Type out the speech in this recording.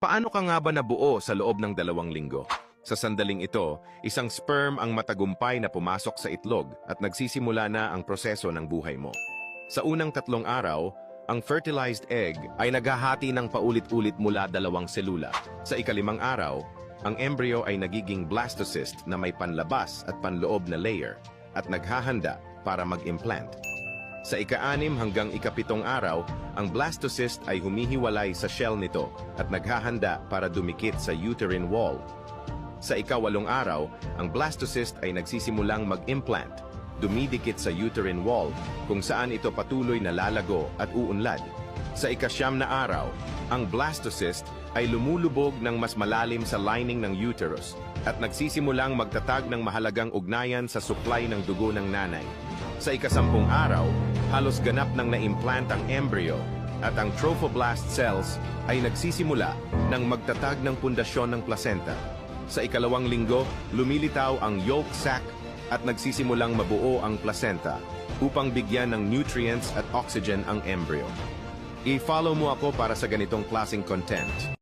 Paano ka nga ba nabuo sa loob ng 2 linggo? Sa sandaling ito, isang sperm ang matagumpay na pumasok sa itlog at nagsisimula na ang proseso ng buhay mo. Sa unang 3 araw, ang fertilized egg ay naghahati ng paulit-ulit mula 2 selula. Sa ika-5 araw, ang embryo ay nagiging blastocyst na may panlabas at panloob na layer at naghahanda para mag-implant. Sa ika-6 hanggang ika-7 araw, ang blastocyst ay humihiwalay sa shell nito at naghahanda para dumikit sa uterine wall. Sa ika-8 araw, ang blastocyst ay nagsisimulang mag-implant, dumidikit sa uterine wall kung saan ito patuloy na lalago at uunlad. Sa ika-9 na araw, ang blastocyst ay lumulubog ng mas malalim sa lining ng uterus at nagsisimulang magtatag ng mahalagang ugnayan sa supply ng dugo ng nanay. Sa ika-10 araw, halos ganap ng na-implant ang embryo at ang trophoblast cells ay nagsisimula ng magtatag ng pundasyon ng placenta. Sa ika-2 linggo, lumilitaw ang yolk sac at nagsisimulang mabuo ang placenta upang bigyan ng nutrients at oxygen ang embryo. I-follow mo ako para sa ganitong klaseng content.